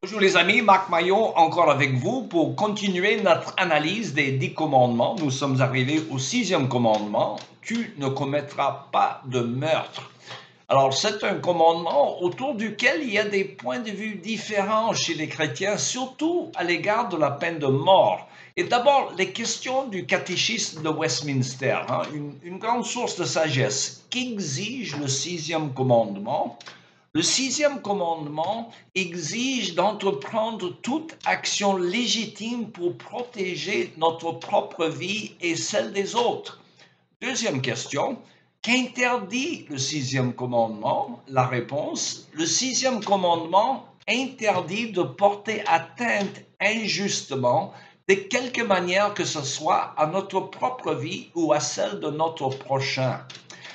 Bonjour les amis, Marc Maillot encore avec vous pour continuer notre analyse des 10 commandements. Nous sommes arrivés au 6e commandement, tu ne commettras pas de meurtre. Alors c'est un commandement autour duquel il y a des points de vue différents chez les chrétiens, surtout à l'égard de la peine de mort. Et d'abord, les questions du catéchisme de Westminster, une grande source de sagesse. Qu'exige le 6e commandement? Le 6e commandement exige d'entreprendre toute action légitime pour protéger notre propre vie et celle des autres. Deuxième question, qu'interdit le 6e commandement? La réponse, le 6e commandement interdit de porter atteinte injustement, de quelque manière que ce soit, à notre propre vie ou à celle de notre prochain.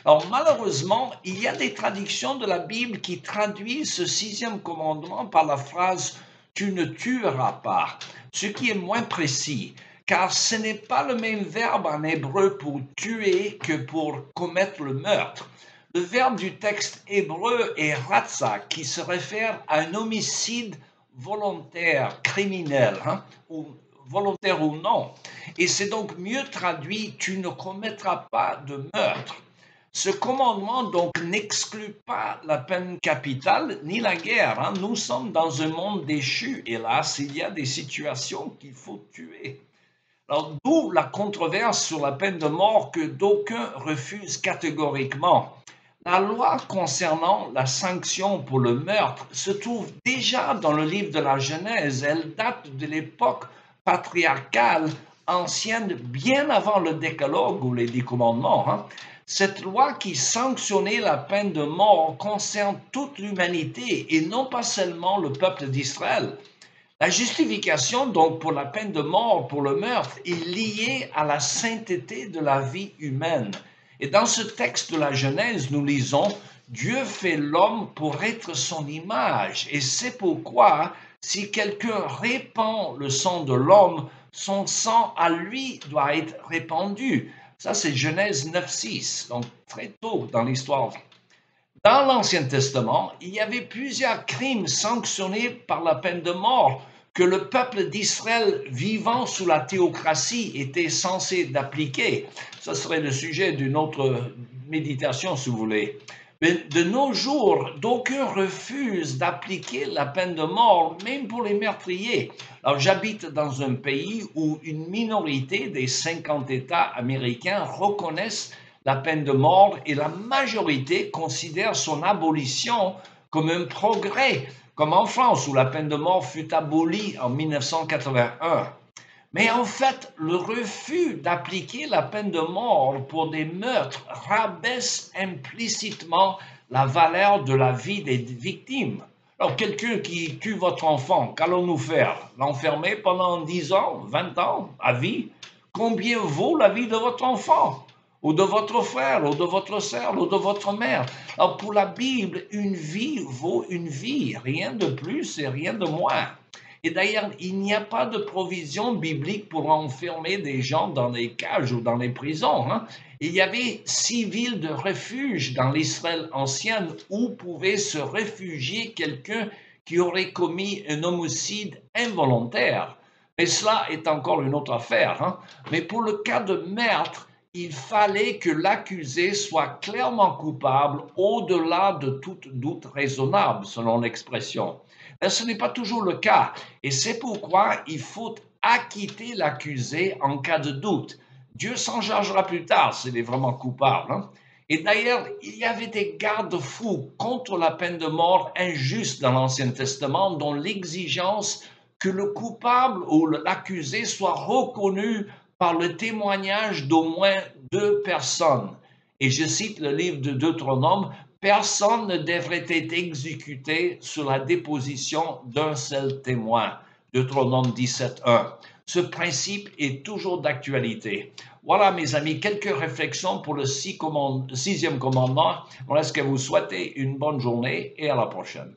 Alors malheureusement, il y a des traductions de la Bible qui traduisent ce 6e commandement par la phrase « tu ne tueras pas », ce qui est moins précis, car ce n'est pas le même verbe en hébreu pour tuer que pour commettre le meurtre. Le verbe du texte hébreu est ratza, qui se réfère à un homicide volontaire, criminel, ou volontaire ou non. Et c'est donc mieux traduit « tu ne commettras pas de meurtre ». Ce commandement donc n'exclut pas la peine capitale ni la guerre. Nous sommes dans un monde déchu, hélas, il y a des situations qu'il faut tuer. Alors, d'où la controverse sur la peine de mort que d'aucuns refusent catégoriquement. La loi concernant la sanction pour le meurtre se trouve déjà dans le livre de la Genèse. Elle date de l'époque patriarcale ancienne, bien avant le décalogue ou les 10 commandements. Cette loi qui sanctionnait la peine de mort concerne toute l'humanité et non pas seulement le peuple d'Israël. La justification donc pour la peine de mort pour le meurtre est liée à la sainteté de la vie humaine. Et dans ce texte de la Genèse, nous lisons « Dieu fait l'homme pour être son image et c'est pourquoi si quelqu'un répand le sang de l'homme, son sang à lui doit être répandu. » Ça, c'est Genèse 9,6, donc très tôt dans l'histoire. Dans l'Ancien Testament, il y avait plusieurs crimes sanctionnés par la peine de mort que le peuple d'Israël vivant sous la théocratie était censé d'appliquer. Ce serait le sujet d'une autre méditation, si vous voulez. Mais de nos jours, d'aucuns refusent d'appliquer la peine de mort, même pour les meurtriers. Alors, j'habite dans un pays où une minorité des 50 États américains reconnaissent la peine de mort et la majorité considère son abolition comme un progrès, comme en France où la peine de mort fut abolie en 1981. Mais en fait, le refus d'appliquer la peine de mort pour des meurtres rabaisse implicitement la valeur de la vie des victimes. Alors, quelqu'un qui tue votre enfant, qu'allons-nous faire? L'enfermer pendant 10 ans, 20 ans, à vie? Combien vaut la vie de votre enfant? Ou de votre frère, ou de votre sœur, ou de votre mère? Alors, pour la Bible, une vie vaut une vie, rien de plus et rien de moins. Et d'ailleurs, il n'y a pas de provision biblique pour enfermer des gens dans des cages ou dans les prisons. Il y avait 6 villes de refuge dans l'Israël ancienne où pouvait se réfugier quelqu'un qui aurait commis un homicide involontaire. Mais cela est encore une autre affaire. Mais pour le cas de meurtre, il fallait que l'accusé soit clairement coupable au-delà de tout doute raisonnable, selon l'expression. Mais ce n'est pas toujours le cas, et c'est pourquoi il faut acquitter l'accusé en cas de doute. Dieu s'en chargera plus tard s'il est vraiment coupable. Et d'ailleurs, il y avait des garde-fous contre la peine de mort injuste dans l'Ancien Testament, dont l'exigence que le coupable ou l'accusé soit reconnu par le témoignage d'au moins 2 personnes. Et je cite le livre de Deutéronome, « Personne ne devrait être exécuté sur la déposition d'un seul témoin. » Deutéronome 17.1. Ce principe est toujours d'actualité. Voilà, mes amis, quelques réflexions pour le 6e commandement. Voilà ce que vous souhaitez, une bonne journée et à la prochaine.